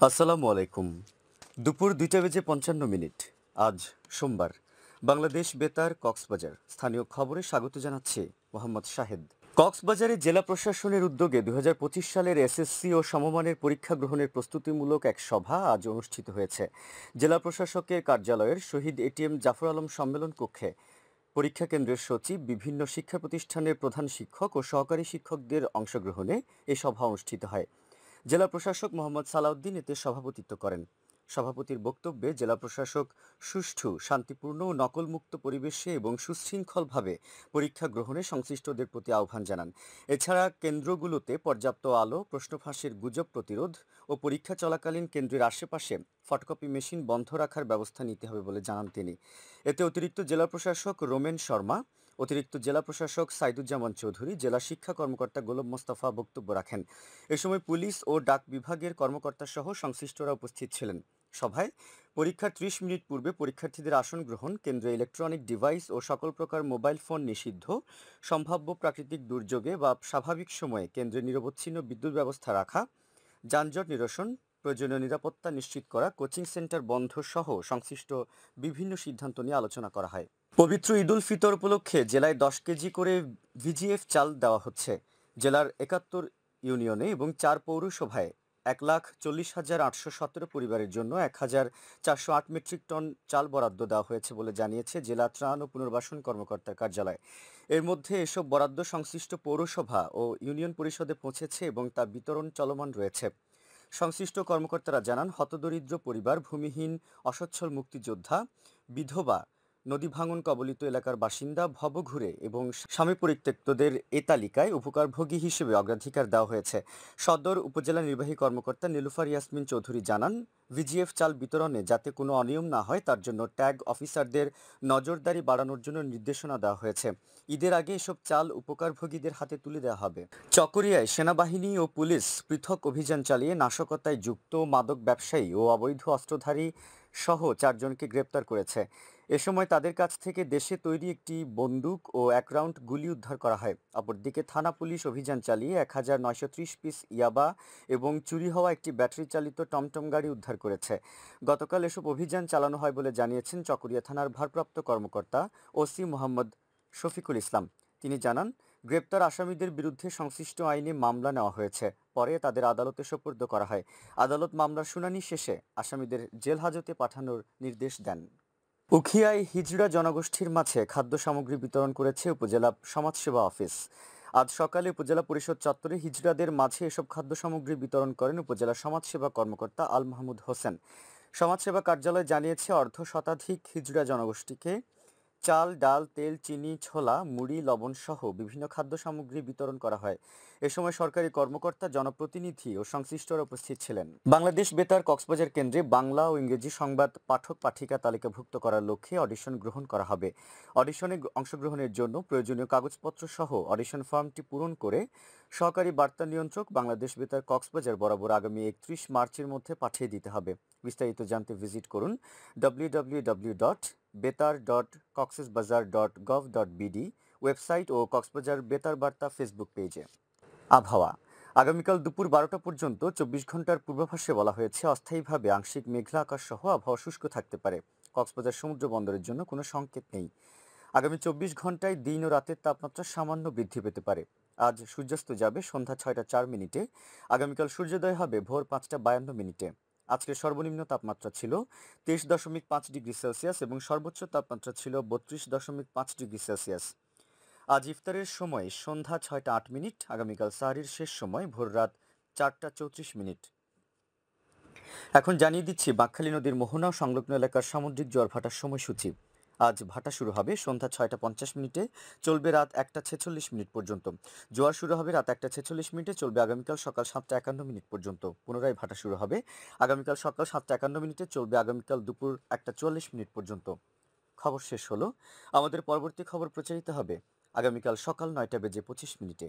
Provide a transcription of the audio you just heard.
আসসালামু আলাইকুম। দুপুর ২টা বেজে ৫৫ মিনিট। আজ সোমবার। বাংলাদেশ বেতার কক্সবাজার স্থানীয় খবরে স্বাগত জানাচ্ছি মোহাম্মদ শাহেদ। কক্সবাজারে জেলা প্রশাসনের উদ্যোগে ২০২৫ সালের এসএসসি ও সমমানের পরীক্ষা গ্রহণের প্রস্তুতিমূলক এক সভা আজ অনুষ্ঠিত হয়েছে। জেলা প্রশাসকের কার্যালয়ের শহীদ এটিএম জাফর আলম সম্মেলন কক্ষে পরীক্ষা কেন্দ্রের সচিব, বিভিন্ন শিক্ষা প্রতিষ্ঠানের প্রধান শিক্ষক ও সহকারী শিক্ষকদের অংশগ্রহণে এ সভা অনুষ্ঠিত হয়। জেলা প্রশাসক মোহাম্মদ সালাউদ্দিন এতে সভাপতিত্ব করেন। সভাপতির বক্তব্যে জেলা প্রশাসক সুষ্ঠু, শান্তিপূর্ণ ও নকলমুক্ত পরিবেশে এবং সুশৃঙ্খলভাবে পরীক্ষা গ্রহণে সংশ্লিষ্টদের প্রতি আহ্বান জানান। এছাড়া কেন্দ্রগুলোতে পর্যাপ্ত আলো, প্রশ্ন ফাঁসের গুজব প্রতিরোধ ও পরীক্ষা চলাকালীন কেন্দ্রের আশেপাশে ফটোকপি মেশিন বন্ধ রাখার ব্যবস্থা নিতে হবে বলে জানান তিনি। এতে অতিরিক্ত জেলা প্রশাসক রোমেন শর্মা, অতিরিক্ত জেলা প্রশাসক সাইদুজ্জামান চৌধুরী, জেলা শিক্ষা কর্মকর্তা গোলাম মোস্তফা বক্তব্য রাখেন। এ সময় পুলিশ ও ডাক বিভাগের কর্মকর্তা সহ সংশ্লিষ্টরা উপস্থিত ছিলেন। সভায় পরীক্ষার ৩০ মিনিট পূর্বে পরীক্ষার্থীদের আসন গ্রহণ, কেন্দ্রে ইলেকট্রনিক ডিভাইস ও সকল প্রকার মোবাইল ফোন নিষিদ্ধ, সম্ভাব্য প্রাকৃতিক দুর্যোগে বা স্বাভাবিক সময়ে কেন্দ্রে নিরবচ্ছিন্ন বিদ্যুৎ ব্যবস্থা রাখা, যানজট নিরসন, প্রয়োজনীয় নিরাপত্তা নিশ্চিত করা, কোচিং সেন্টার বন্ধ সহ সংশ্লিষ্ট বিভিন্ন সিদ্ধান্ত নিয়ে আলোচনা করা হয়। পবিত্র ঈদ উল ফিতর উপলক্ষে জেলায় ১০ কেজি করে ভিজিএফ চাল দেওয়া হচ্ছে। জেলার ৭১ ইউনিয়নে এবং ৪ পৌরসভায় ১,৪০,৮১৭ পরিবারের জন্য ১,৪০৮ মেট্রিক টন চাল বরাদ্দ দেওয়া হয়েছে বলে জানিয়েছে জেলা ত্রাণ ও পুনর্বাসন কর্মকর্তার কার্যালয়। এর মধ্যে এসব বরাদ্দ সংশ্লিষ্ট পৌরসভা ও ইউনিয়ন পরিষদে পৌঁছেছে এবং তা বিতরণ চলমান রয়েছে। সংশ্লিষ্ট কর্মকর্তারা জানান, হতদরিদ্র পরিবার, ভূমিহীন অসচ্ছল মুক্তিযোদ্ধা, বিধবা, নদী ভাঙন কবলিত এলাকার বাসিন্দা, ভবঘুরে এবং স্বামী পরিত্যক্তদের এ তালিকায় উপকারভোগী হিসেবে অগ্রাধিকার দেওয়া হয়েছে। সদর উপজেলা নির্বাহী কর্মকর্তা নীলুফার ইয়াসমিন চৌধুরী জানান, ভিজিএফ চাল বিতরণে যাতে কোনো অনিয়ম না হয় তার জন্য ট্যাগ অফিসারদের নজরদারি বাড়ানোর জন্য নির্দেশনা দেওয়া হয়েছে। ঈদের আগে এসব চাল উপকারভোগীদের হাতে তুলে দেওয়া হবে। চকরিয়ায় সেনাবাহিনী ও পুলিশ পৃথক অভিযান চালিয়ে নাশকতায় যুক্ত মাদক ব্যবসায়ী ও অবৈধ অস্ত্রধারী সহ ৪ জনকে গ্রেপ্তার করেছে। এ সময় তাদের কাছ থেকে দেশে তৈরি একটি বন্দুক ও ১ রাউন্ড গুলি উদ্ধার করা হয়। অপরদিকে থানা পুলিশ অভিযান চালিয়ে ১,৯৩০ পিস ইয়াবা এবং চুরি হওয়া একটি ব্যাটারি চালিত টমটম গাড়ি উদ্ধার করেছে। গতকাল এসব অভিযান চালানো হয় বলে জানিয়েছেন চকরিয়া থানার ভারপ্রাপ্ত কর্মকর্তা ওসি মোহাম্মদ শফিকুল ইসলাম। তিনি জানান, গ্রেপ্তার আসামিদের বিরুদ্ধে সংশ্লিষ্ট আইনে মামলা নেওয়া হয়েছে। পরে তাদের আদালতে সোপর্দ করা হয়। আদালত মামলার শুনানি শেষে আসামিদের জেল হাজতে পাঠানোর নির্দেশ দেন। উখিয়ায় হিজড়া জনগোষ্ঠীর মাঝে খাদ্য সামগ্রী বিতরণ করেছে উপজেলা সমাজসেবা অফিস। আজ সকালে উপজেলা পরিষদ চত্বরে হিজড়াদের মাঝে এসব খাদ্য সামগ্রী বিতরণ করেন উপজেলা সমাজসেবা কর্মকর্তা আল মাহমুদ হোসেন। সমাজসেবা কার্যালয় জানিয়েছে, অর্ধ শতাধিক হিজড়া জনগোষ্ঠীকে চাল, ডাল, তেল, চিনি, ছোলা, মুড়ি, লবণ সহ বিভিন্ন খাদ্য সামগ্রী বিতরণ করা হয়। এ সময় সরকারি কর্মকর্তা, জনপ্রতিনিধি ও সংশ্লিষ্টরা উপস্থিত ছিলেন। বাংলাদেশ বেতার কক্সবাজার কেন্দ্রে বাংলা ও ইংরেজি সংবাদ পাঠক পাঠিকা তালিকাভুক্ত করার লক্ষ্যে অডিশন গ্রহণ করা হবে। অডিশনে অংশগ্রহণের জন্য প্রয়োজনীয় কাগজপত্র সহ অডিশন ফর্মটি পূরণ করে সহকারী বার্তা নিয়ন্ত্রক বাংলাদেশ বেতার কক্সবাজার বরাবর আগামী ৩১ মার্চের মধ্যে পাঠিয়ে দিতে হবে। বিস্তারিত জানতে ভিজিট করুন www.betar.coxsbazar.gov.bd ওয়েবসাইট ও কক্সবাজার বেতার বার্তা ফেসবুক পেজে। আবহাওয়া। আগামীকাল দুপুর ১২টা পর্যন্ত ২৪ ঘন্টার পূর্বাভাসে বলা হয়েছে, অস্থায়ীভাবে আংশিক মেঘলা আকাশ সহ আবহাওয়া শুষ্ক থাকতে পারে। কক্সবাজার সমুদ্র বন্দরের জন্য কোনো সংকেত নেই। আগামী ২৪ ঘন্টায় দিন ও রাতের তাপমাত্রা সামান্য বৃদ্ধি পেতে পারে। আজ সূর্যাস্ত যাবে সন্ধ্যা ৬টা ৪ মিনিটে। আগামীকাল সূর্যোদয় হবে ভোর ৫টা ৫২ মিনিটে। আজকের সর্বনিম্ন তাপমাত্রা ছিল ২৩.৫ ডিগ্রি সেলসিয়াস এবং সর্বোচ্চ তাপমাত্রা ছিল ৩২.৫ ডিগ্রি সেলসিয়াস। আজ ইফতারের সময় সন্ধ্যা ৬টা ৮ মিনিট। আগামীকাল সাহরির শেষ সময় ভোররাত ৪টা ৩৪ মিনিট। এখন জানিয়ে দিচ্ছি বাঁকখালী নদীর মোহনা ও সংলগ্ন এলাকার সামুদ্রিক জোয়ার ভাটার সময়সূচি। আজ ভাটা শুরু হবে সন্ধ্যা ৬টা ৫০ মিনিটে, চলবে রাত ১টা ৪৬ মিনিট পর্যন্ত। জোয়ার শুরু হবে রাত ১টা ৪৬ মিনিটে, চলবে আগামীকাল সকাল ৭টা ৫১ মিনিট পর্যন্ত। পুনরায় ভাটা শুরু হবে আগামীকাল সকাল ৭টা ৫১ মিনিটে, চলবে আগামীকাল দুপুর ১টা ৪৪ মিনিট পর্যন্ত। খবর শেষ হলো। আমাদের পরবর্তী খবর প্রচারিত হবে আগামীকাল সকাল ৯টা বেজে ২৫ মিনিটে।